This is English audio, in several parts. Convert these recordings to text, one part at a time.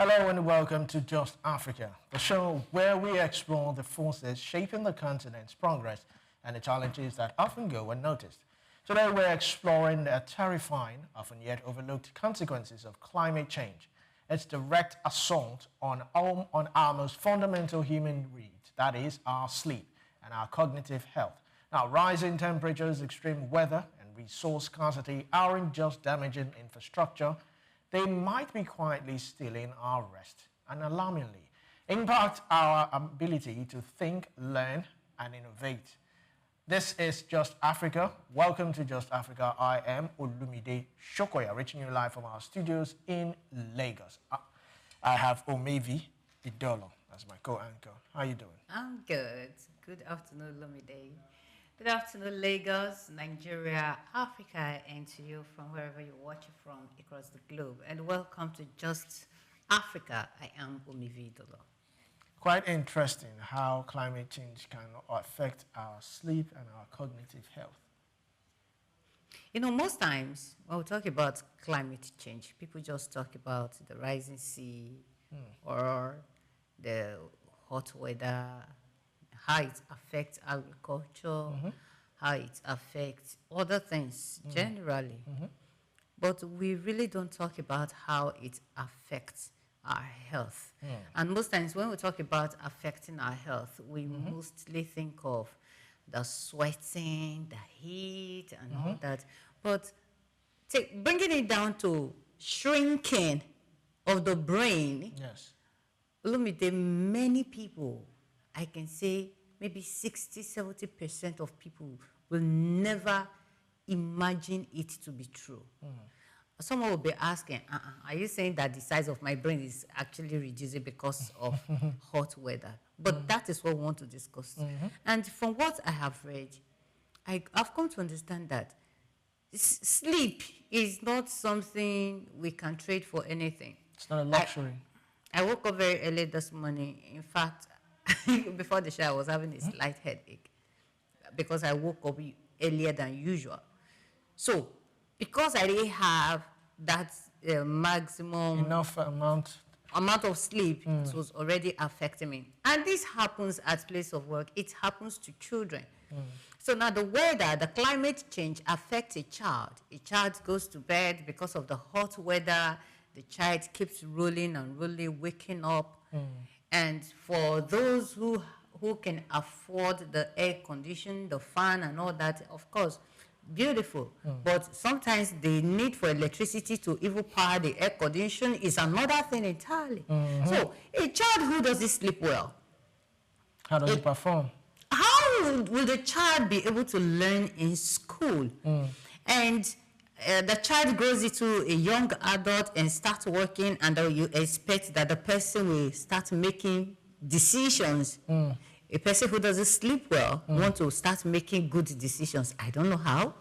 Hello and welcome to Just Africa, the show where we explore the forces shaping the continent's progress and the challenges that often go unnoticed. Today we're exploring the terrifying, often yet overlooked consequences of climate change. Its direct assault on our most fundamental human needs, that is, our sleep and our cognitive health. Now, rising temperatures, extreme weather, and resource scarcity aren't just damaging infrastructure, they might be quietly stealing our rest and alarmingly impact our ability to think, learn, and innovate. This is Just Africa. Welcome to Just Africa. I am Olumide Shokoya, reaching you live from our studios in Lagos. I have Omevi Idolo as my co-anchor. How are you doing? I'm good. Good afternoon, Olumide. Good afternoon, Lagos, Nigeria, Africa, and to you from wherever you're watching from across the globe. And welcome to Just Africa. I am Omevi Idolo. Quite interesting how climate change can affect our sleep and our cognitive health. You know, most times when we talk about climate change, people just talk about the rising sea or the hot weather, how it affects agriculture, how it affects other things generally. But we really don't talk about how it affects our health. And most times when we talk about affecting our health, we mostly think of the sweating, the heat, and all that. But bringing it down to shrinking of the brain, Yes. Many people, I can say maybe 60–70% of people will never imagine it to be true. Someone will be asking, are you saying that the size of my brain is actually reducing because of hot weather? But that is what we want to discuss. And from what I have read, I've come to understand that sleep is not something we can trade for anything. It's not a luxury. I woke up very early this morning. In fact, before the show, I was having a slight headache because I woke up earlier than usual. So, because I didn't have that maximum Enough amount of sleep, it was already affecting me. And this happens at place of work. It happens to children. So now the weather, the climate change affects a child. A child goes to bed because of the hot weather. The child keeps rolling and rolling, waking up. And for those who can afford the air condition, the fan and all that, of course, beautiful. But sometimes the need for electricity to even power the air condition is another thing entirely. So a child who doesn't sleep well, how does it perform? How will the child be able to learn in school? And the child grows into a young adult and starts working, and you expect that the person will start making decisions. A person who doesn't sleep well wants to start making good decisions. I don't know how.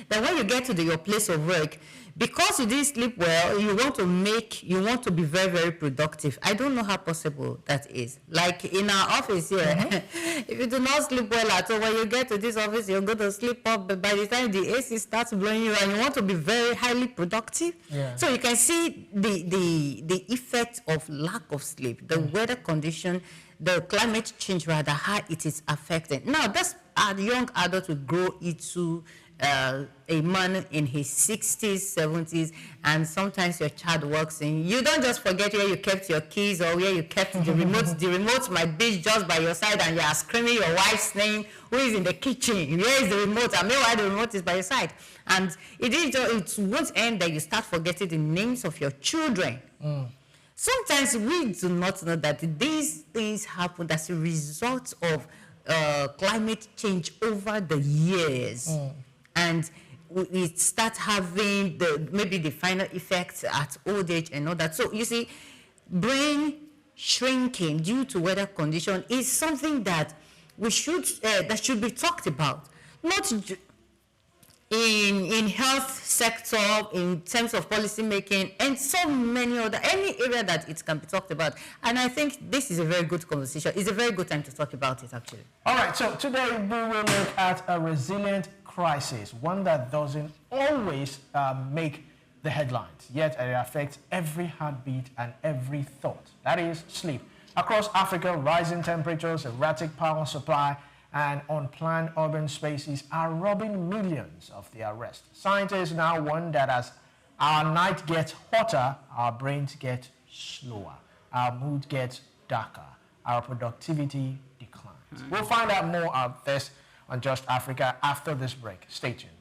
Then when you get to your place of work, because you didn't sleep well, you want to be very, very productive. I don't know how possible that is. Like in our office here, if you do not sleep well at all, when you get to this office, you're going to sleep up, but by the time the AC starts blowing you and you want to be very highly productive. So you can see the effect of lack of sleep, the weather condition, the climate change, rather, how it is affecting. Now, that's a young adult will grow into a man in his 60s, 70s, and sometimes your child walks in. You don't just forget where you kept your keys or where you kept the remote. The remote might be just by your side, and you are screaming your wife's name, who is in the kitchen, where is the remote, and meanwhile the remote is by your side. And it won't end that you start forgetting the names of your children. Sometimes we do not know that these things happen as a result of climate change over the years. And we start having maybe the final effects at old age and all that. So you see, brain shrinking due to weather condition is something that that should be talked about, not in health sector, in terms of policy making, and so many other, any area that it can be talked about. And I think this is a very good conversation. It's a very good time to talk about it, actually. All right, so today we will look at a resilient crisis, one that doesn't always make the headlines, yet it affects every heartbeat and every thought. That is sleep. Across Africa, rising temperatures, erratic power supply, and unplanned urban spaces are robbing millions of their rest. Scientists now warn that as our night gets hotter, our brains get slower, our mood gets darker, our productivity declines. We'll find out more of this on Just Africa after this break. Stay tuned.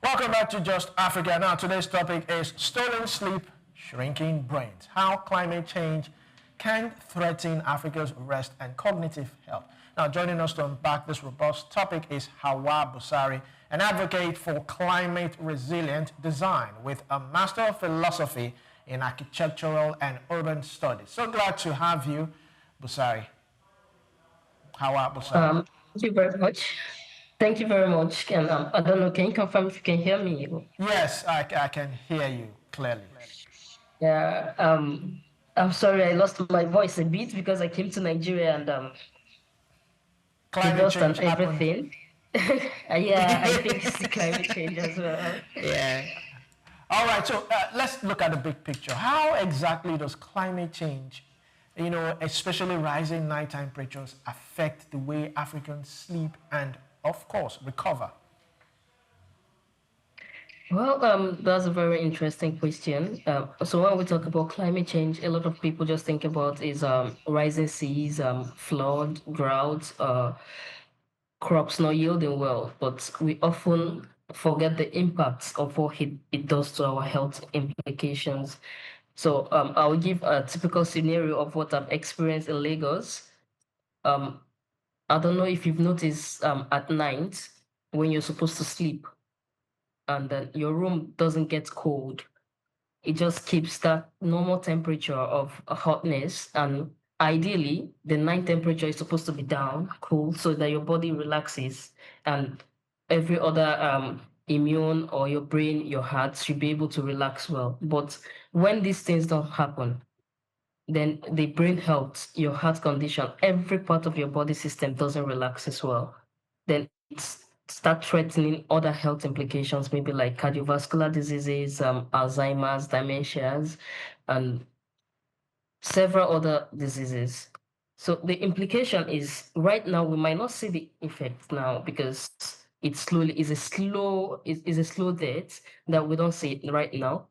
Welcome back to Just Africa. Now, today's topic is stolen sleep, shrinking brains. How climate change can threaten Africa's rest and cognitive health. Now, joining us to unpack this robust topic is Hauwa Busari, an advocate for climate resilient design with a Master of Philosophy in Architectural and Urban Studies. So glad to have you, Busari. Hauwa Busari. Thank you very much. Thank you very much. And I don't know, can you confirm if you can hear me? Yes, I can hear you clearly. Yeah. I'm sorry I lost my voice a bit because I came to Nigeria and the Climate dust and change happened. everything. Yeah, I think it's the climate change as well. Yeah. All right, so let's look at the big picture. How exactly does climate change, especially rising night temperatures, affect the way Africans sleep and, of course, recover? Well, that's a very interesting question. So when we talk about climate change, a lot of people just think about is rising seas, flood, drought, crops not yielding well, but we often forget the impacts of what it does to our health implications. So I'll give a typical scenario of what I've experienced in Lagos. I don't know if you've noticed at night when you're supposed to sleep and then your room doesn't get cold, it just keeps that normal temperature of hotness. And ideally, the night temperature is supposed to be down, cool, so that your body relaxes and every other immune or your brain, your heart should be able to relax well. But when these things don't happen, then the brain health, your heart condition, every part of your body system doesn't relax as well. Then it's start threatening other health implications, maybe like cardiovascular diseases, Alzheimer's, dementias, and several other diseases. So the implication is right now we might not see the effect now because it's slowly is a slow death that we don't see it right now,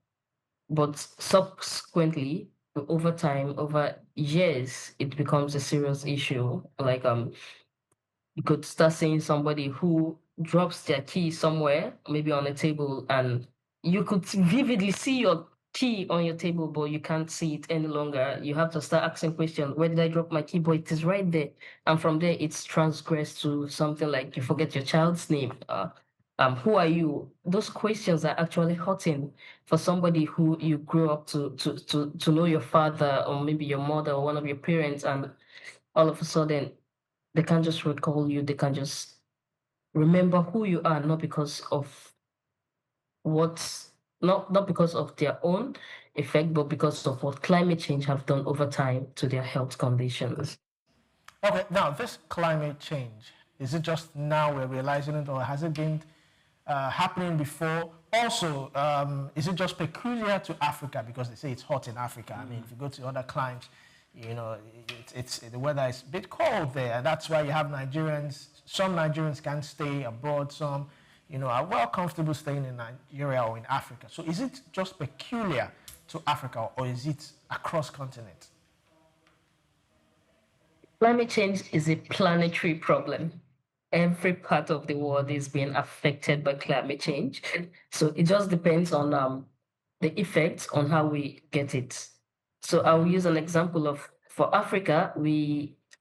but subsequently over time, over years, it becomes a serious issue. Like you could start seeing somebody who drops their key somewhere, maybe on a table, and you could vividly see your key on your table, but you can't see it any longer. You have to start asking questions. Where did I drop my key? But it is right there. And from there, it's transgressed to something like you forget your child's name. Who are you? Those questions are actually hurting for somebody who you grew up to know your father or maybe your mother or one of your parents, and all of a sudden they can't just recall you, they can just remember who you are, not because of what's not because of their own effect, but because of what climate change have done over time to their health conditions. Okay, now this climate change, is it just now we're realizing it, or has it been happening before? Also, is it just peculiar to Africa because they say it's hot in Africa? I mean, if you go to other climes, it's the weather is a bit cold there, and that's why you have Nigerians. Some Nigerians can stay abroad. Some, are well comfortable staying in Nigeria or in Africa. So, is it just peculiar to Africa, or is it across continent? Climate change is a planetary problem. Every part of the world is being affected by climate change. So it just depends on the effects on how we get it. So I'll use an example of for Africa,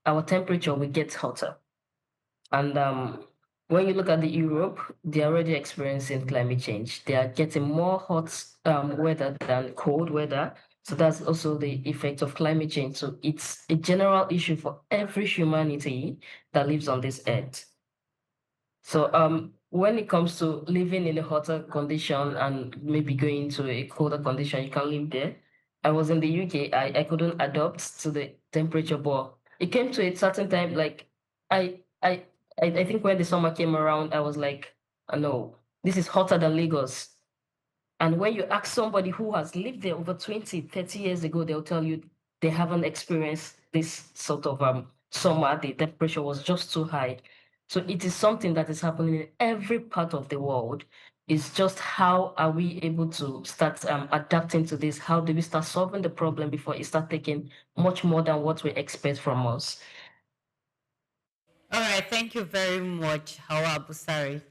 our temperature will get hotter. And when you look at the Europe, they're already experiencing climate change. They are getting more hot weather than cold weather. So that's also the effect of climate change. So it's a general issue for every humanity that lives on this earth. So when it comes to living in a hotter condition and maybe going to a colder condition, you can live there. I was in the UK. I couldn't adapt to the temperature, but it came to a certain time. Like I I I think when the summer came around, I was like, no, this is hotter than Lagos. And when you ask somebody who has lived there over 20, 30 years ago, they'll tell you they haven't experienced this sort of summer. The temperature was just too high. So it is something that is happening in every part of the world. It's just how are we able to start adapting to this? How do we start solving the problem before it starts taking much more than what we expect from us? All right, thank you very much, Hauwa Busari.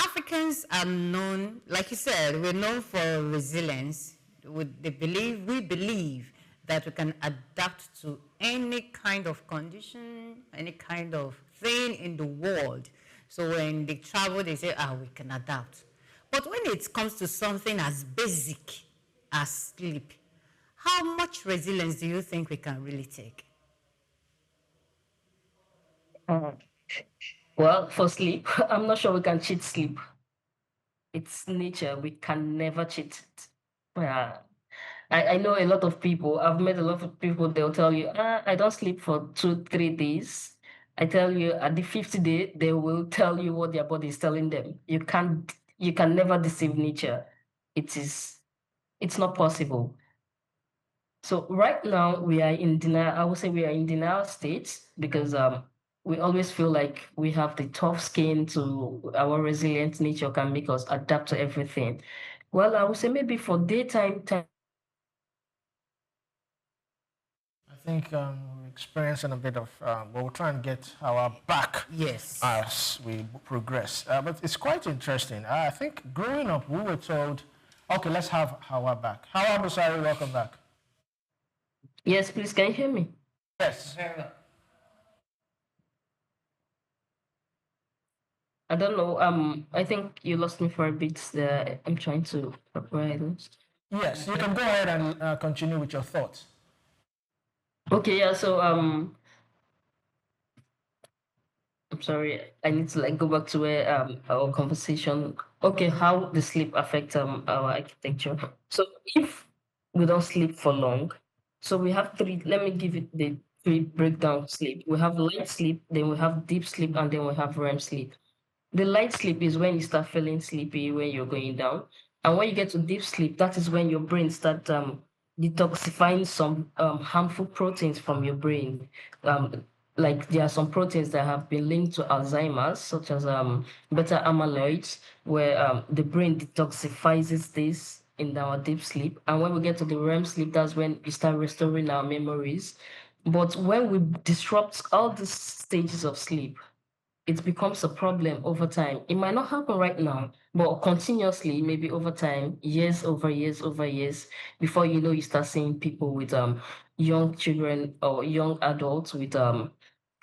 Africans are known, like you said, we're known for resilience. We believe that we can adapt to any kind of condition, any kind of thing in the world. So when they travel, they say, we can adapt. But when it comes to something as basic as sleep, how much resilience do you think we can really take? Well, for sleep, I'm not sure we can cheat sleep. It's nature. We can never cheat it. Yeah. I know a lot of people, I've met a lot of people, they'll tell you, I don't sleep for 2, 3 days. I tell you, at the 50th day, they will tell you what their body is telling them. You can never deceive nature. It's not possible. So right now we are in denial. I would say we are in denial state because we always feel like we have the tough skin to our resilient nature can make us adapt to everything. Well, I would say maybe for daytime time. I think we're experiencing a bit of, we'll try and get our back Yes. as we progress. But it's quite interesting. I think growing up, we were told, okay, let's have Hauwa back. Hauwa Busari, welcome back. Yes, please, can you hear me? Yes. I don't know. I think you lost me for a bit there. I'm trying to prepare those. Yes, you can go ahead and continue with your thoughts. Okay, yeah. So I'm sorry. I need to like go back to where our conversation. Okay, how the sleep affect our architecture. So if we don't sleep for long, so we have three. Let me give it the three breakdown of sleep. We have light sleep, then we have deep sleep, and then we have REM sleep. The light sleep is when you start feeling sleepy when you're going down. And when you get to deep sleep, that is when your brain starts detoxifying some harmful proteins from your brain. Like there are some proteins that have been linked to Alzheimer's, such as beta amyloids, where the brain detoxifies this in our deep sleep. And when we get to the REM sleep, that's when we start restoring our memories. But when we disrupt all the stages of sleep, it becomes a problem over time. It might not happen right now, but continuously, maybe over time, years over years over years, before you know, you start seeing people with young children or young adults with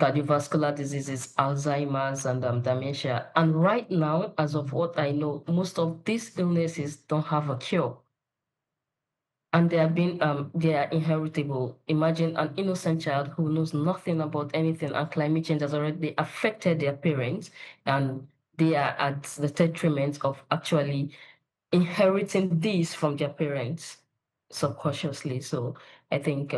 cardiovascular diseases, Alzheimer's, and dementia. And right now, as of what I know, most of these illnesses don't have a cure, and they are inheritable. Imagine an innocent child who knows nothing about anything, and climate change has already affected their parents, and they are at the detriment of actually inheriting these from their parents subconsciously. So I think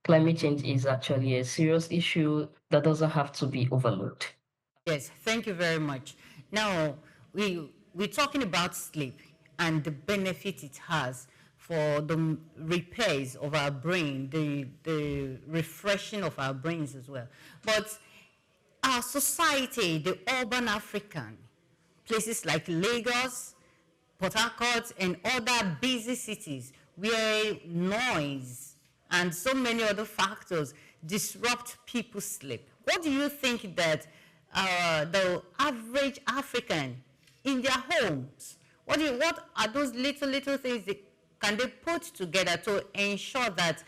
climate change is actually a serious issue that doesn't have to be overlooked. Yes, thank you very much. Now, we're talking about sleep and the benefit it has for the repairs of our brain, the refreshing of our brains as well. But our society, the urban African, places like Lagos, Port Harcourt, and other busy cities where noise and so many other factors disrupt people's sleep. What do you think that the average African in their homes, what are those little things that can they put together to ensure that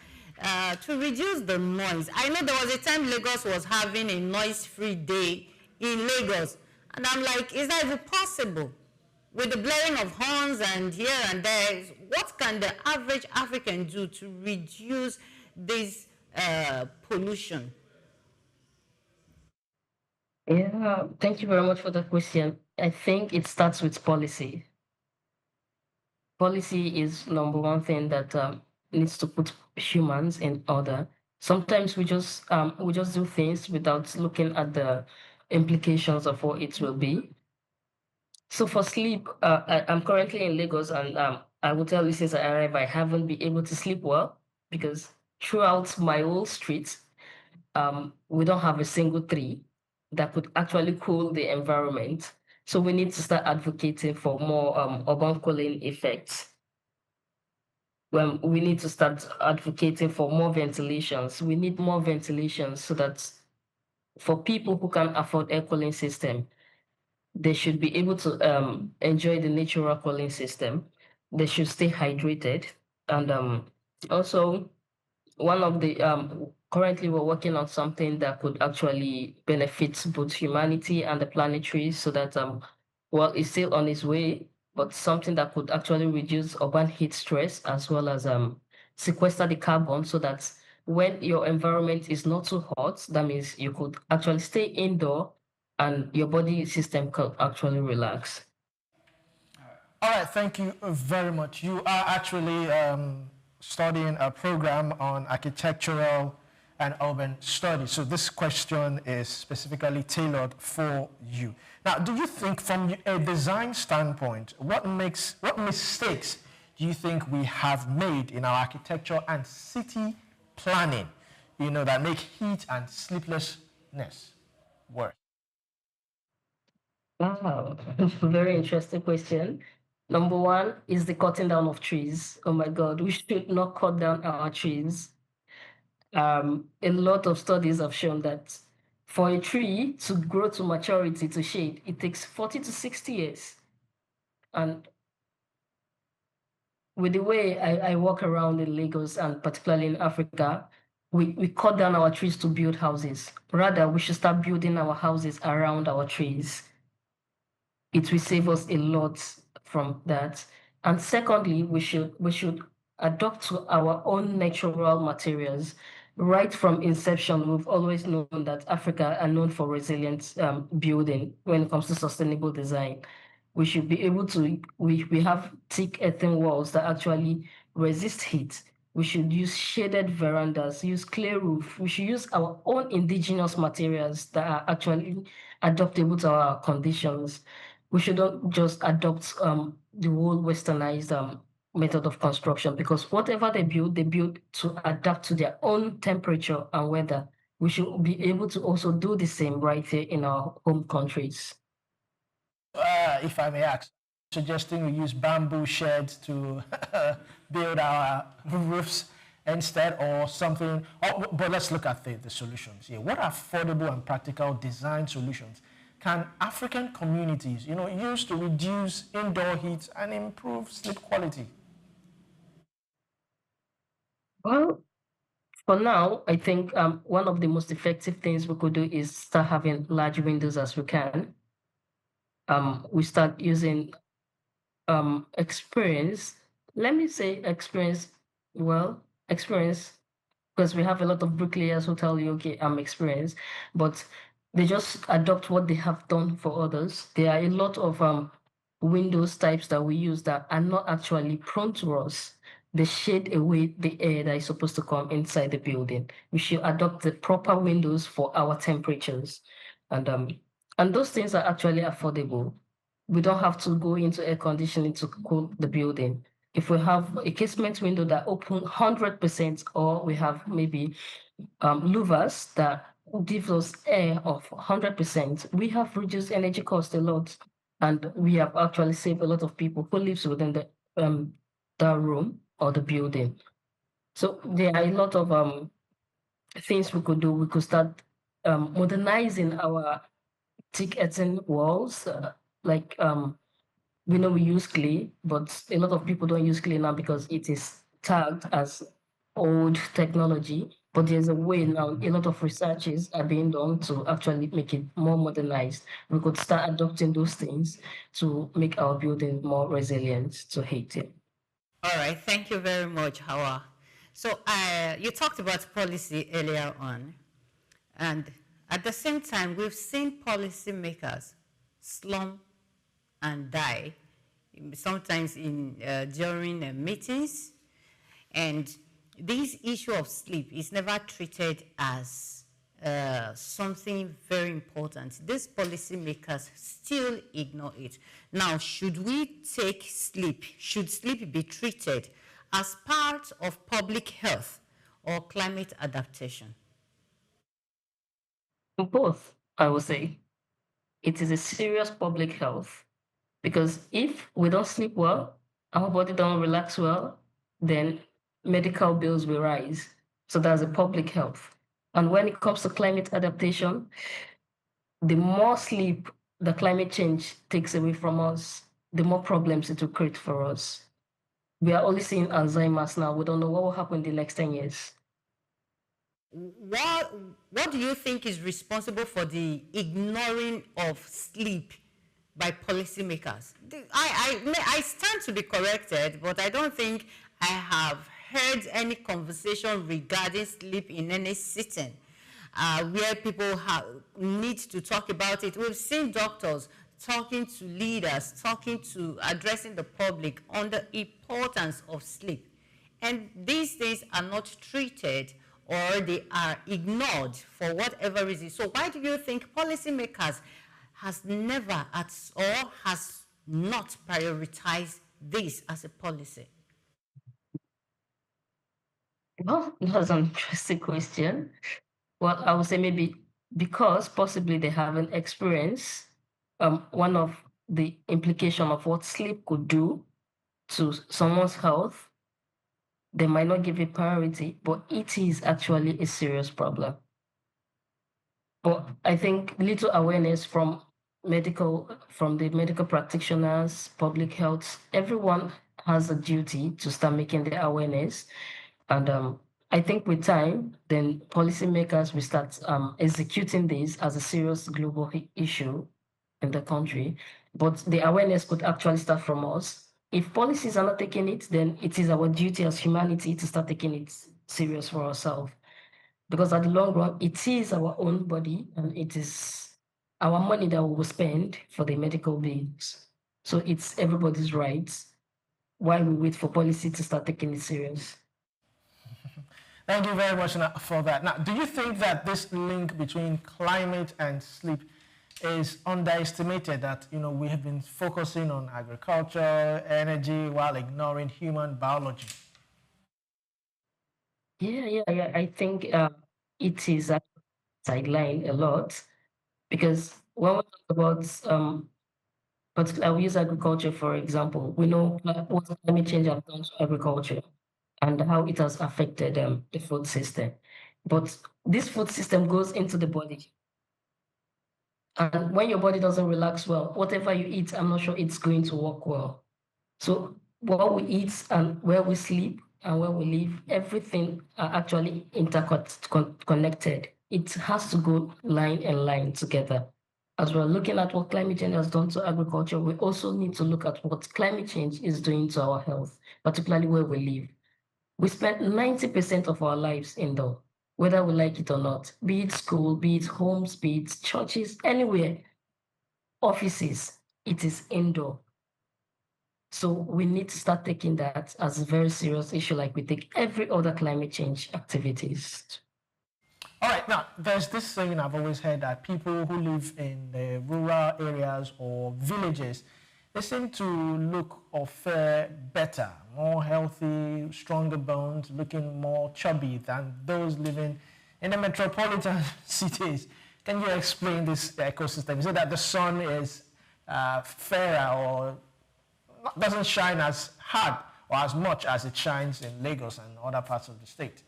to reduce the noise? I know there was a time Lagos was having a noise-free day in Lagos, and I'm like, is that even possible? With the blaring of horns and here and there, what can the average African do to reduce this pollution? Yeah, thank you very much for that question. I think it starts with policy. Policy is number one thing that needs to put humans in order. Sometimes we just do things without looking at the implications of what it will be. So for sleep, I'm currently in Lagos, and I will tell you since I arrived, I haven't been able to sleep well because throughout my whole street, we don't have a single tree that could actually cool the environment. So we need to start advocating for more urban cooling effects. When we need to start advocating for more ventilations. We need more ventilations so that for people who can afford air cooling system, they should be able to enjoy the natural cooling system. They should stay hydrated. And also, one of the currently we're working on something that could actually benefit both humanity and the planetary, so that well, it's still on its way, but something that could actually reduce urban heat stress as well as sequester the carbon, so that when your environment is not too hot, that means you could actually stay indoor and your body system can actually relax. All right, thank you very much. You are actually studying a program on architectural and urban studies. So this question is specifically tailored for you. Now, do you think from a design standpoint, what mistakes do you think we have made in our architecture and city planning, that make heat and sleeplessness worse? Wow, very interesting question. Number one is the cutting down of trees. Oh my God, we should not cut down our trees. A lot of studies have shown that for a tree to grow to maturity, to shade, it takes 40 to 60 years. And with the way I walk around in Lagos and particularly in Africa, we cut down our trees to build houses. Rather, we should start building our houses around our trees. It will save us a lot from that. And secondly, we should adopt to our own natural materials. Right from inception, we've always known that Africa are known for resilient building when it comes to sustainable design. We should be able to, we have thick earthen walls that actually resist heat. We should use shaded verandas, use clay roof. We should use our own indigenous materials that are actually adaptable to our conditions. We shouldn't just adopt the whole westernized method of construction, because whatever they build to adapt to their own temperature and weather. We should be able to also do the same right here in our home countries. If I may ask, suggesting we use bamboo sheds to build our roofs instead, or something. Oh, but let's look at the solutions here. What affordable and practical design solutions can African communities, use to reduce indoor heat and improve sleep quality? Well, for now, I think one of the most effective things we could do is start having large windows as we can. We start using experience. Let me say experience. Well, experience, because we have a lot of bricklayers who tell you, okay, I'm experienced, but they just adopt what they have done for others. There are a lot of windows types that we use that are not actually prone to rust. They shade away the air that is supposed to come inside the building. We should adopt the proper windows for our temperatures, and those things are actually affordable. We don't have to go into air conditioning to cool the building. If we have a casement window that open 100%, or we have maybe louvers that give us air of 100%, we have reduced energy cost a lot, and we have actually saved a lot of people who lives within the room or the building. So there are a lot of things we could do. We could start modernizing our thick earthen walls, like we know we use clay, but a lot of people don't use clay now because it is tagged as old technology. But there's a way now, a lot of researches are being done to actually make it more modernized. We could start adopting those things to make our building more resilient to heat. All right, thank you very much, Hawa. So you talked about policy earlier on, and At the same time, we've seen policymakers slump and die, sometimes during meetings. And this issue of sleep is never treated as something very important. These policymakers still ignore it. Now, should sleep be treated as part of public health or climate adaptation? Both, I would say. It is a serious public health because if we don't sleep well, our body don't relax well, then medical bills will rise. So that's a public health. And when it comes to climate adaptation, the more sleep the climate change takes away from us, the more problems it will create for us. We are only seeing Alzheimer's now. We don't know what will happen in the next 10 years. What do you think is responsible for the ignoring of sleep by policymakers? I stand to be corrected, but I don't think I have heard any conversation regarding sleep in any sitting where people need to talk about it. We've seen doctors talking to leaders, addressing the public on the importance of sleep. And these things are not treated or they are ignored for whatever reason. So why do you think policymakers has not prioritized this as a policy? Well, that's an interesting question. Well, I would say maybe because possibly they haven't experienced one of the implication of what sleep could do to someone's health, they might not give it priority, but it is actually a serious problem. But I think little awareness from the medical practitioners, public health, everyone has a duty to start making the awareness. And I think with time, then policymakers will start executing this as a serious global issue in the country. But the awareness could actually start from us. If policies are not taking it, then it is our duty as humanity to start taking it serious for ourselves. Because at the long run, it is our own body and it is our money that we will spend for the medical bills. So it's everybody's rights while we wait for policy to start taking it serious. Thank you very much for that. Now, do you think that this link between climate and sleep is underestimated, that we have been focusing on agriculture, energy, while ignoring human biology? Yeah. I think it is a sideline a lot because when we talk about particularly, I will use agriculture for example. We know what climate change has done to agriculture and how it has affected the food system. But this food system goes into the body. And when your body doesn't relax well, whatever you eat, I'm not sure it's going to work well. So what we eat and where we sleep and where we live, everything are actually interconnected. It has to go line and line together. As we're looking at what climate change has done to agriculture, we also need to look at what climate change is doing to our health, particularly where we live. We spend 90% of our lives indoor, whether we like it or not, be it school, be it homes, be it churches, anywhere, offices, it is indoor. So we need to start taking that as a very serious issue, like we take every other climate change activities. All right, now there's this saying I've always heard, that people who live in the rural areas or villages, they seem to look or fare better, more healthy, stronger bones, looking more chubby than those living in the metropolitan cities. Can you explain this ecosystem? Is it that the sun is fairer or doesn't shine as hard or as much as it shines in Lagos and other parts of the state?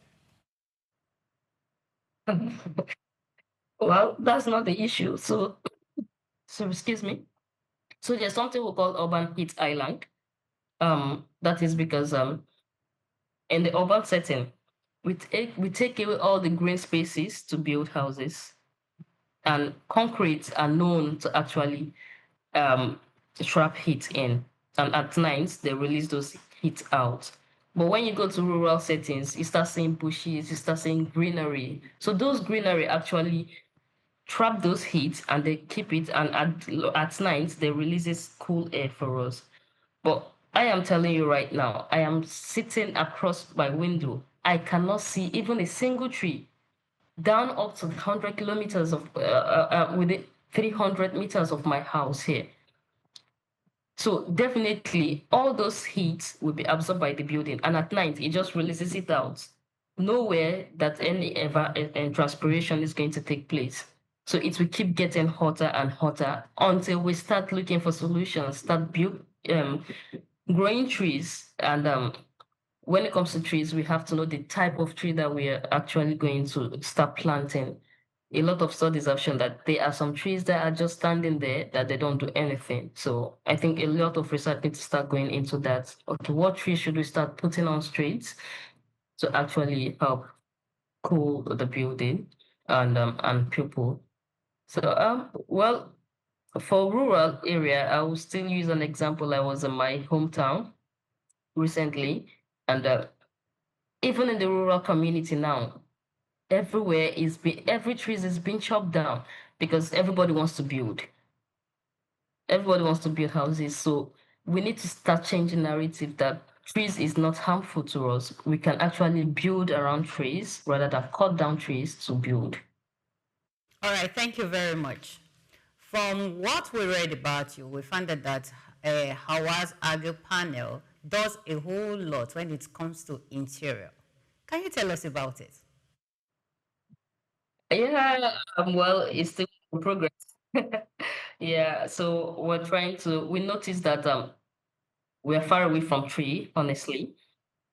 Well, that's not the issue. So excuse me. So there's something we call urban heat island. That is because in the urban setting, we take away all the green spaces to build houses, and concrete are known to actually trap heat in, and at night they release those heat out. But when you go to rural settings, you start seeing bushes, you start seeing greenery. So those greenery actually trap those heat and they keep it, and at night they release this cool air for us. But I am telling you right now, I am sitting across my window. I cannot see even a single tree down up to 100 kilometers of within 300 meters of my house here. So definitely all those heat will be absorbed by the building, and at night it just releases it out. Nowhere that any ever transpiration is going to take place. So it will keep getting hotter and hotter until we start looking for solutions, growing trees. And when it comes to trees, we have to know the type of tree that we are actually going to start planting. A lot of studies have shown that there are some trees that are just standing there that they don't do anything. So I think a lot of research needs to start going into that. Okay, what trees should we start putting on streets to actually help cool the building and people? So well, for rural area, I will still use an example. I was in my hometown recently, and even in the rural community now, every tree is being chopped down because everybody wants to build. Everybody wants to build houses. So we need to start changing narrative that trees is not harmful to us. We can actually build around trees rather than cut down trees to build. All right, thank you very much. From what we read about you, we found that Hauwa's Agri panel does a whole lot when it comes to interior. Can you tell us about it? Yeah, well, it's still in progress. Yeah, so we noticed that we're far away from tree, honestly.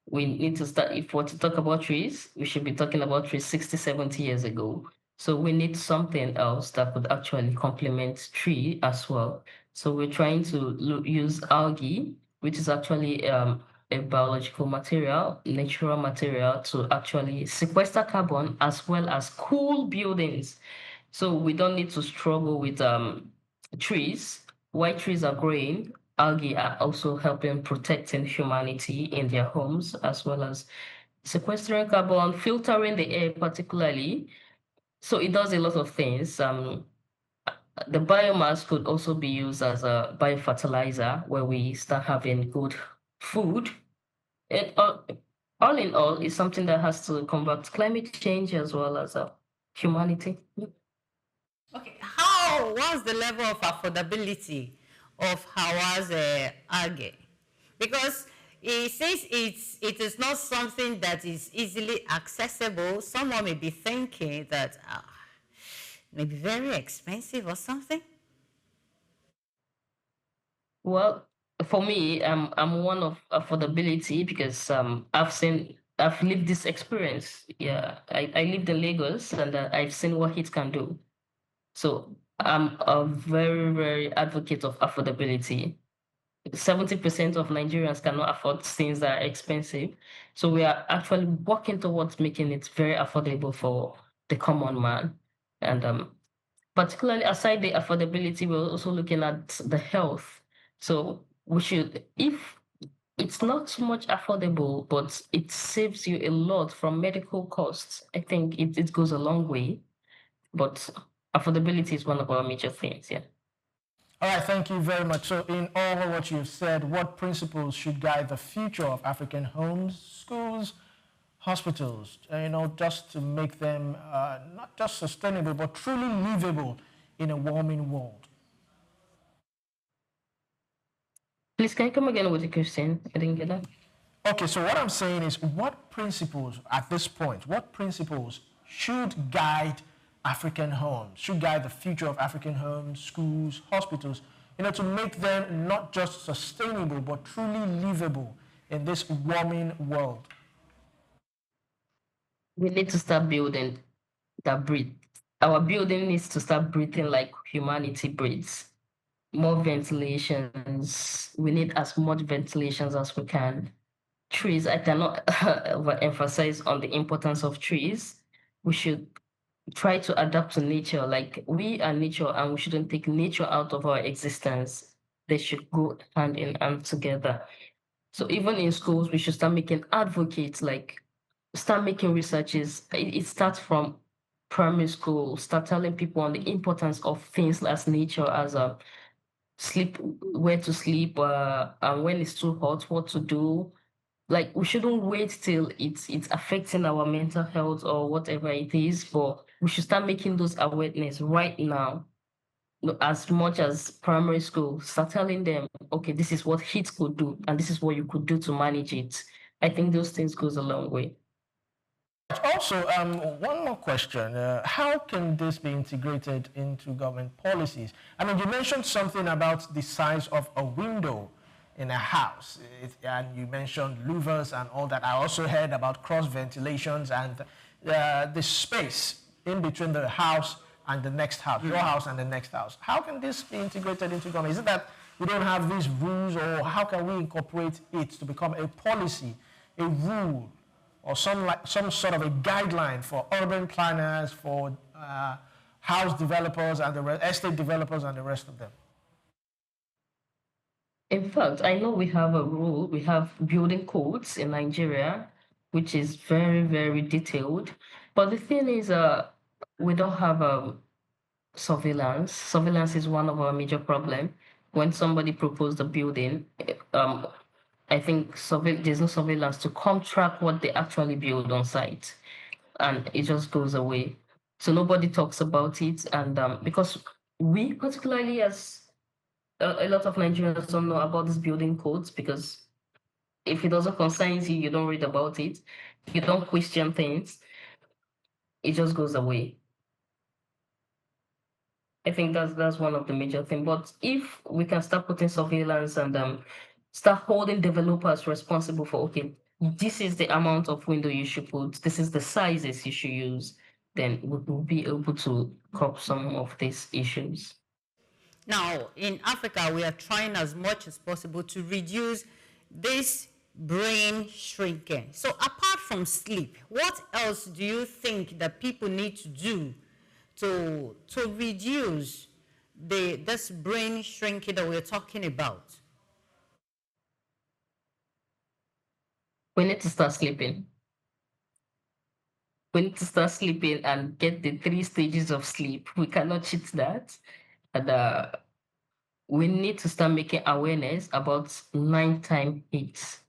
We need to start, if we're to talk about trees, we should be talking about trees 60, 70 years ago. So we need something else that could actually complement tree as well. So we're trying to use algae, which is actually a biological material, natural material, to actually sequester carbon as well as cool buildings. So we don't need to struggle with trees. While trees are growing, algae are also helping protecting humanity in their homes, as well as sequestering carbon, filtering the air particularly. So it does a lot of things. The biomass could also be used as a biofertilizer where we start having good food. It all in all is something that has to combat climate change as well as humanity. Okay, what's the level of affordability of Hauwa's algae? Because it says it is not something that is easily accessible. Someone may be thinking that may be very expensive or something. Well, for me, I'm one of affordability because I've lived this experience. Yeah, I lived in Lagos and I've seen what it can do. So I'm a very, very advocate of affordability. 70% of Nigerians cannot afford things that are expensive. So we are actually working towards making it very affordable for the common man. And particularly aside the affordability, we're also looking at the health. So we should, if it's not so much affordable, but it saves you a lot from medical costs, I think it goes a long way. But affordability is one of our major things, yeah. All right, thank you very much. So, in all of what you've said, what principles should guide the future of African homes, schools, hospitals, just to make them not just sustainable, but truly livable in a warming world? Please, can you come again with the question? I didn't get that. Okay, so what I'm saying is, what principles at this point, what principles should guide African homes, should guide the future of African homes, schools, hospitals, to make them not just sustainable, but truly livable in this warming world? We need to start building that breathe. Our building needs to start breathing like humanity breathes. More ventilations. We need as much ventilations as we can. Trees, I cannot emphasize on the importance of trees. We should try to adapt to nature. Like, we are nature and we shouldn't take nature out of our existence. They should go hand in hand together. So even in schools, we should start making advocates, like start making researches. It starts from primary school, start telling people on the importance of things as nature, as sleep, where to sleep, and when it's too hot, what to do. Like, we shouldn't wait till it's affecting our mental health or whatever it is, but we should start making those awareness right now. As much as primary school, start telling them, okay, this is what heat could do, and this is what you could do to manage it. I think those things goes a long way. Also, one more question. How can this be integrated into government policies? I mean, you mentioned something about the size of a window in a house, and you mentioned louvers and all that. I also heard about cross ventilations and the space in between the house and the next house, your house and the next house. How can this be integrated into government? Is it that we don't have these rules, or how can we incorporate it to become a policy, a rule, or some sort of a guideline for urban planners, for house developers and the estate developers and the rest of them? In fact, I know we have a rule, we have building codes in Nigeria, which is very, very detailed. But the thing is, we don't have surveillance. Surveillance is one of our major problem. When somebody proposed a building, I think there's no surveillance to come track what they actually build on site, and it just goes away. So nobody talks about it, and because we, particularly as a lot of Nigerians, don't know about these building codes, because if it doesn't concern you, you don't read about it, you don't question things, it just goes away. I think that's one of the major things. But if we can start putting surveillance and start holding developers responsible for, okay, this is the amount of window you should put, this is the sizes you should use, then we'll be able to curb some of these issues. Now, in Africa, we are trying as much as possible to reduce this brain shrinking. So apart from sleep, what else do you think that people need to do to reduce this brain shrinking that we're talking about? We need to start sleeping. We need to start sleeping and get the 3 stages of sleep. We cannot cheat that. And we need to start making awareness about nighttime heat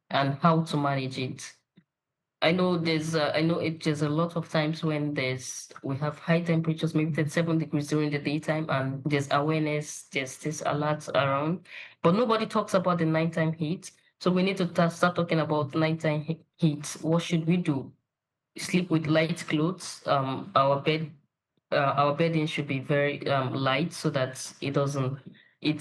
and how to manage it. I know there's a lot of times when we have high temperatures, maybe 37 degrees during the daytime, and there's awareness, there's this alert around, but nobody talks about the nighttime heat. So we need to start talking about nighttime heat. What should we do? Sleep with light clothes. Our bedding should be very light, so that it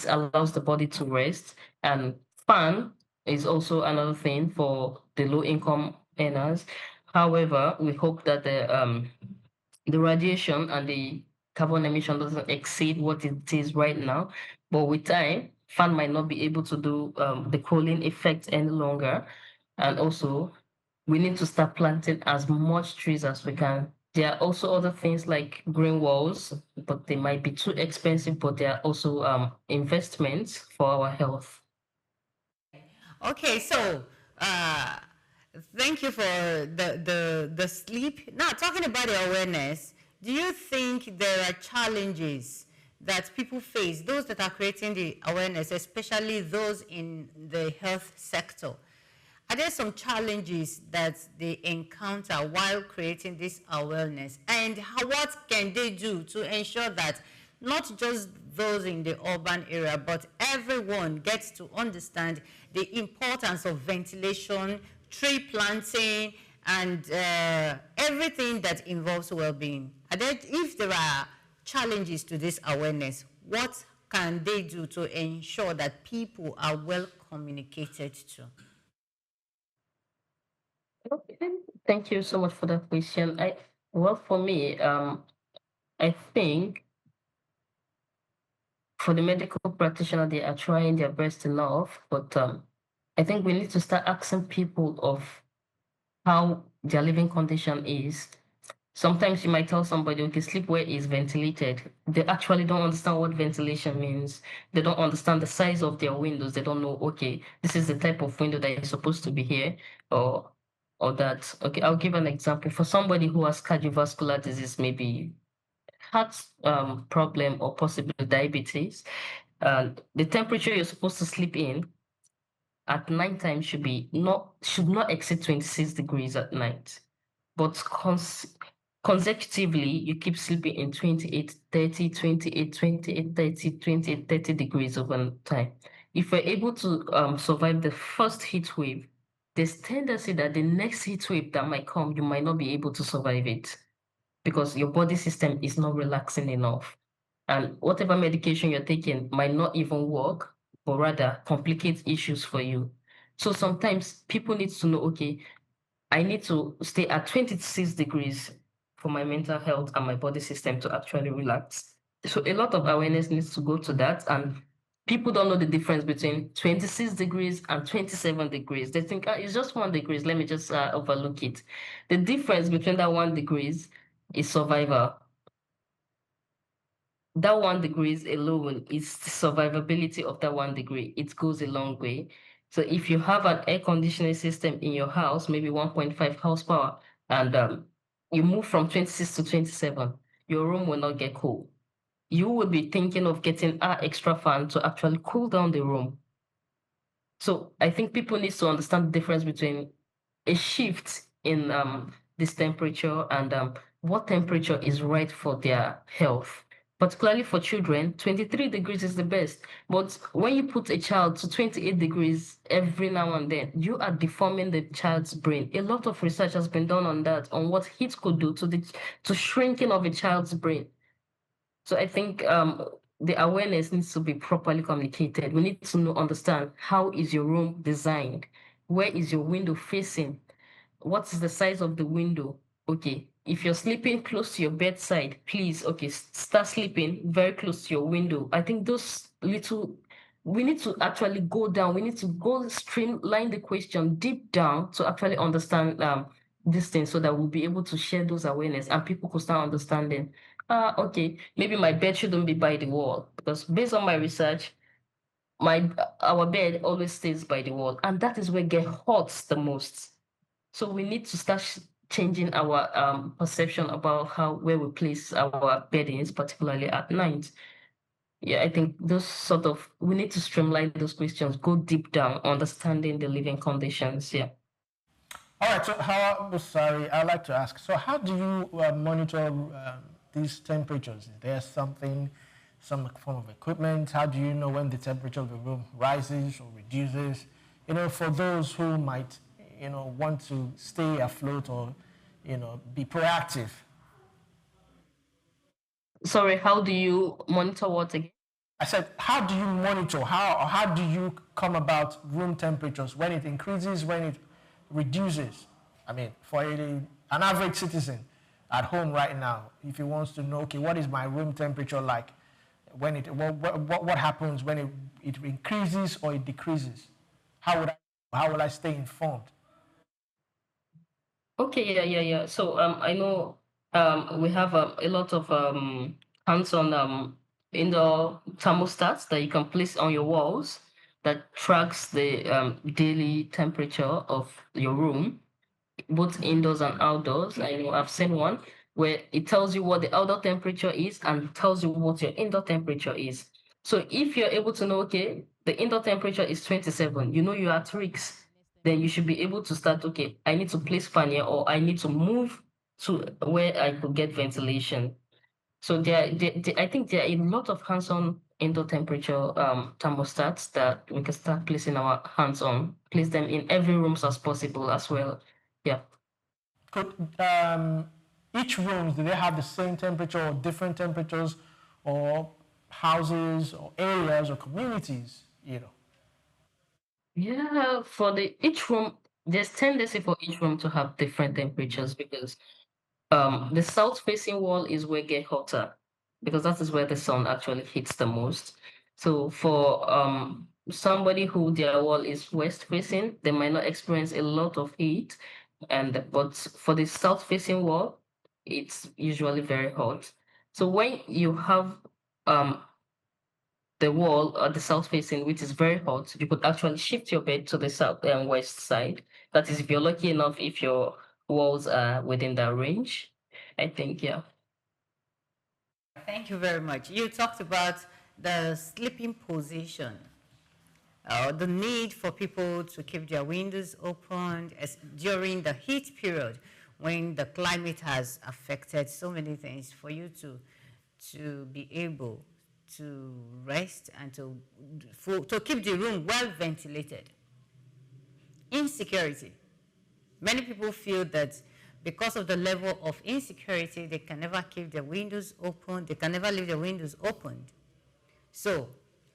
allows the body to rest. And fan is also another thing for the low income earners. However, we hope that the radiation and the carbon emission doesn't exceed what it is right now. But with time, fan might not be able to do the cooling effect any longer. And also, we need to start planting as much trees as we can. There are also other things like green walls, but they might be too expensive, but they are also investments for our health. Okay, so thank you for the sleep. Now, talking about the awareness, do you think there are challenges that people face, those that are creating the awareness, especially those in the health sector? Are there some challenges that they encounter while creating this awareness? And what can they do to ensure that not just those in the urban area, but everyone gets to understand the importance of ventilation, tree planting, and everything that involves well-being? If there are challenges to this awareness, what can they do to ensure that people are well communicated to? Okay, thank you so much for that question. For me, I think for the medical practitioner, they are trying their best enough, but I think we need to start asking people of how their living condition is. Sometimes you might tell somebody, okay, sleepwear is ventilated. They actually don't understand what ventilation means. They don't understand the size of their windows. They don't know, okay, this is the type of window that is supposed to be here, or or that. Okay, I'll give an example. For somebody who has cardiovascular disease, maybe heart problem or possibly diabetes, the temperature you're supposed to sleep in at nighttime should not exceed 26 degrees at night. But consecutively, you keep sleeping in 28, 30, 28, 28, 30, 28, 30 degrees over time. If you're able to survive the first heat wave, there's tendency that the next heat wave that might come, you might not be able to survive it because your body system is not relaxing enough. And whatever medication you're taking might not even work, but rather complicate issues for you. So sometimes people need to know, okay, I need to stay at 26 degrees for my mental health and my body system to actually relax. So a lot of awareness needs to go to that. And people don't know the difference between 26 degrees and 27 degrees. They think, it's just 1 degrees. Let me just overlook it. The difference between that 1 degrees is survival. That 1 degrees alone is the survivability of that 1 degree. It goes a long way. So if you have an air conditioning system in your house, maybe 1.5 horsepower, and you move from 26 to 27, your room will not get cool. You will be thinking of getting an extra fan to actually cool down the room. So I think people need to understand the difference between a shift in this temperature and what temperature is right for their health. Particularly for children, 23 degrees is the best. But when you put a child to 28 degrees every now and then, you are deforming the child's brain. A lot of research has been done on that, on what heat could do to the shrinking of a child's brain. So I think the awareness needs to be properly communicated. We need to know, understand how is your room designed? Where is your window facing? What is the size of the window? Okay, if you're sleeping close to your bedside, please, okay, start sleeping very close to your window. I think those little, we need to actually go down. We need to go streamline the question deep down to actually understand this thing so that we'll be able to share those awareness and people could start understanding. Okay, maybe my bed shouldn't be by the wall because based on my research, our bed always stays by the wall, and that is where get hot the most. So we need to start changing our perception about how where we place our beddings, particularly at night. Yeah, I think those sort of we need to streamline those questions, go deep down, understanding the living conditions. Yeah. All right, so Hauwa Busari, I'd like to ask, so how do you monitor these temperatures? Is there something, some form of equipment? How do you know when the temperature of the room rises or reduces? You know, for those who might, you know, want to stay afloat or, you know, be proactive. Sorry, how do you monitor what again? I said, how do you monitor? How do you come about room temperatures when it increases, when it reduces? I mean, for an average citizen at home right now, if he wants to know, okay, what is my room temperature like? When what happens when it increases or it decreases? How will I stay informed? Okay, yeah. So I know we have a lot of hands-on indoor thermostats that you can place on your walls that tracks the daily temperature of your room, both indoors and outdoors. I know I've seen one where it tells you what the outdoor temperature is and tells you what your indoor temperature is. So if you're able to know, okay, the indoor temperature is 27, you know you're at risk, then you should be able to start, okay, I need to place fan here or I need to move to where I could get ventilation. So I think there are a lot of hands-on indoor temperature thermostats that we can start placing our hands on, place them in every rooms as possible as well. Yeah. Could each rooms, do they have the same temperature or different temperatures, or houses or areas or communities? You know. Yeah, for the each room, there's tendency for each room to have different temperatures because the south facing wall is where get hotter because that is where the sun actually hits the most. So for somebody who their wall is west facing, they might not experience a lot of heat, and but for the south facing wall, it's usually very hot. So when you have um the wall or the south facing, which is very hot, you could actually shift your bed to the south and west side. That is, if you're lucky enough, if your walls are within that range. I think, yeah. Thank you very much. You talked about the sleeping position, the need for people to keep their windows open during the heat period when the climate has affected so many things, for you to be able to rest and to keep the room well ventilated. Insecurity. Many people feel that because of the level of insecurity, they can never keep their windows open, they can never leave their windows opened. So,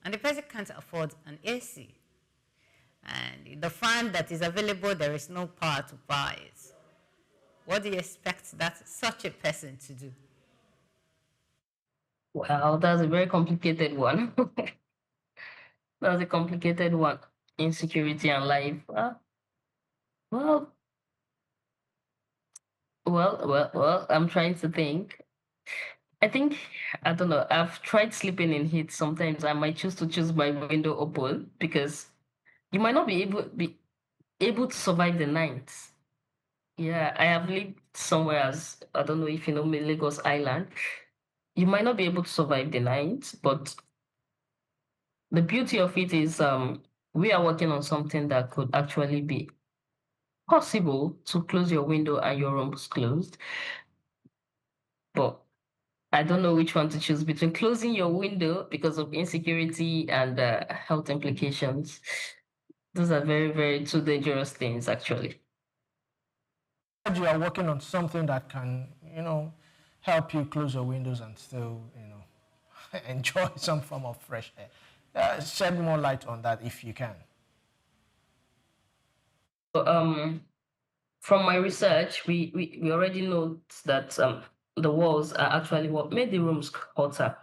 and the person can't afford an AC. And the fan that is available, there is no power to buy it. What do you expect such a person to do? Well, that's a very complicated one. That's a complicated one. Insecurity and life. Well, well, I'm trying to think. I think, I don't know, I've tried sleeping in heat. Sometimes I might choose my window open because you might not be able to survive the night. Yeah, I have lived somewhere as, I don't know if you know me, Lagos Island. You might not be able to survive the night, but the beauty of it is we are working on something that could actually be possible to close your window and your room is closed. But I don't know which one to choose between closing your window because of insecurity and health implications. Those are very, very two dangerous things, actually. You are working on something that can, help you close your windows and still, enjoy some form of fresh air. Shed more light on that if you can. So, from my research, we already know that the walls are actually what made the rooms hotter.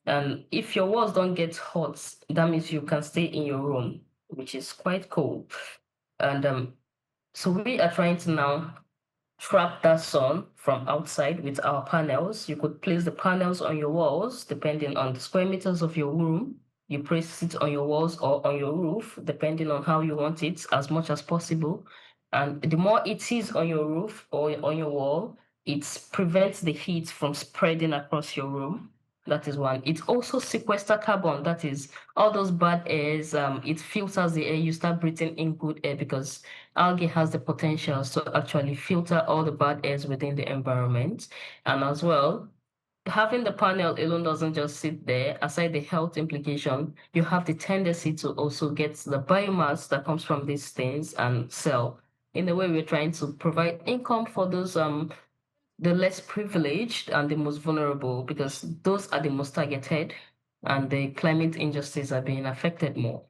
And if your walls don't get hot, that means you can stay in your room, which is quite cool. And so we are trying to now trap that sun from outside with our panels. You could place the panels on your walls depending on the square meters of your room. You place it on your walls or on your roof, depending on how you want it, as much as possible. And the more it is on your roof or on your wall, it prevents the heat from spreading across your room. That is one. It also sequesters carbon. That is all those bad airs. It filters the air. You start breathing in good air because algae has the potential to actually filter all the bad airs within the environment. And as well, having the panel alone doesn't just sit there. Aside the health implication, you have the tendency to also get the biomass that comes from these things and sell. In a way, we're trying to provide income for those the less privileged and the most vulnerable, because those are the most targeted and the climate injustices are being affected more.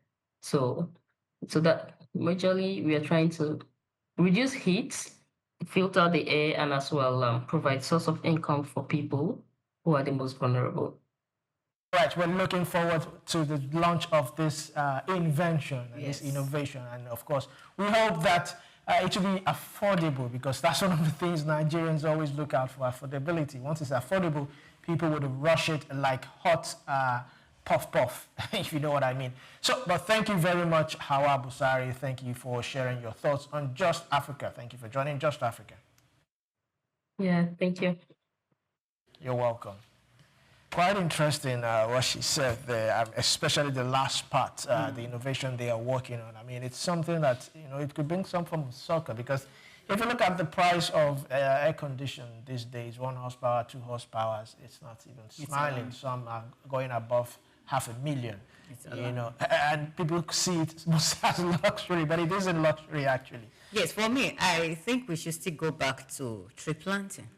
So that majorly we are trying to reduce heat, filter the air, and as well provide source of income for people who are the most vulnerable. Right, we're looking forward to the launch of this invention and Yes. this innovation. And of course, we hope that it will be affordable, because that's one of the things Nigerians always look out for, affordability. Once it's affordable, people would rush it like hot puff puff, if you know what I mean. So, but thank you very much, Hauwa Busari. Thank you for sharing your thoughts on Just Africa. Thank you for joining Just Africa. Yeah, thank you. You're welcome. Quite interesting what she said there, especially the last part, the innovation they are working on. I mean, it's something that, it could bring some form of succor, because if you look at the price of air condition these days, 1 horsepower, 2 horsepower, it's not even smiling. Some are going above $500,000, and people see it as luxury, but it isn't luxury actually. Yes, for me, I think we should still go back to tree planting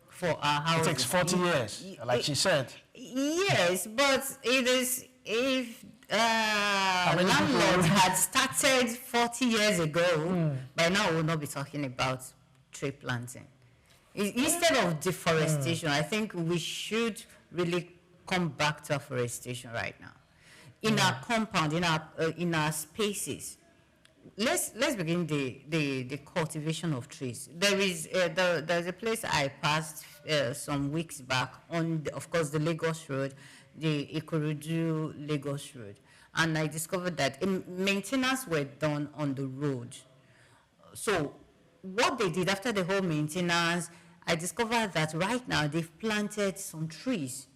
for our It houses. takes 40 years, like she said. Yes, but it is, if many people- landlords had started 40 years ago, by now we would not be talking about tree planting. Instead of deforestation, I think we should really come back to afforestation right now. In our compound, in our spaces. Let's begin the cultivation of trees. There's a place I passed some weeks back on, of course, the Lagos Road. the Ikorodu Lagos Road. And I discovered that maintenance were done on the road. So what they did after the whole maintenance, I discovered that right now they've planted some trees.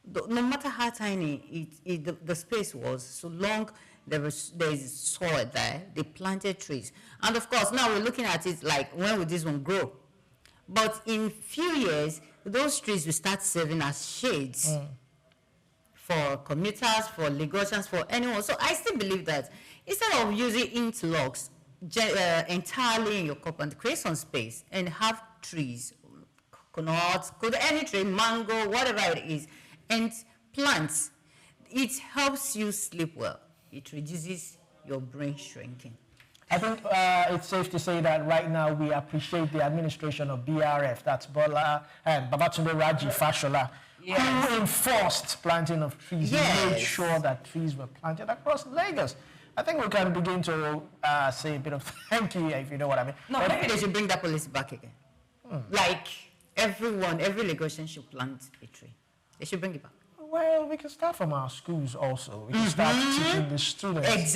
No matter how tiny the space was, so long there is soil there, they planted trees. And of course, now we're looking at it like, when will this one grow? But in few years, those trees will start serving as shades for commuters, for Lagosians, for anyone. So I still believe that instead of using interlocks entirely in your compound, create some space and have trees, coconuts, any tree, mango, whatever it is, and plants. It helps you sleep well. It reduces your brain shrinking. I think it's safe to say that right now we appreciate the administration of BRF, that's Bola and Babatunde Raji Fashola, who enforced planting of trees. He made sure that trees were planted across Lagos. I think we can begin to say a bit of thank you, if you know what I mean. No, maybe they should bring that policy back again. Like every Lagosian should plant a tree. They should bring it back. Well, we can start from our schools also. We can start teaching the students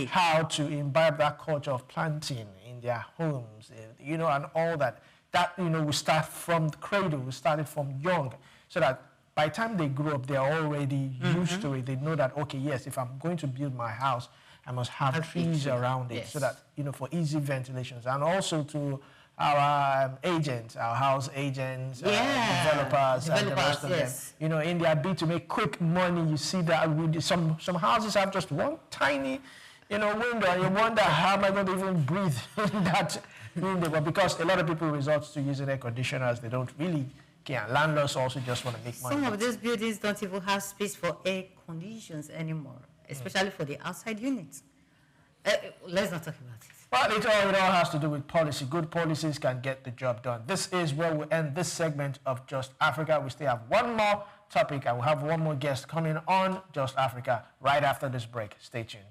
how to imbibe that culture of planting in their homes, you know, and all that. That, you know, we start from the cradle, we started from young, so that by the time they grow up, they're already used to it. They know that, okay, yes, if I'm going to build my house, I must have trees around it, so that, you know, for easy ventilations. And also to our agents, our house agents, developers, and the rest of them. You know, in their bid to make quick money, you see that with some houses have just one tiny, you know, window, and you wonder, how am I going to even breathe in that window? But because a lot of people resort to using air conditioners, they don't really care. Landlords also just want to make money. Some of these buildings don't even have space for air conditions anymore, especially for the outside units. Let's not talk about it. But it all has to do with policy. Good policies can get the job done. This is where we end this segment of Just Africa. We still have one more topic, and we'll have one more guest coming on Just Africa right after this break. Stay tuned.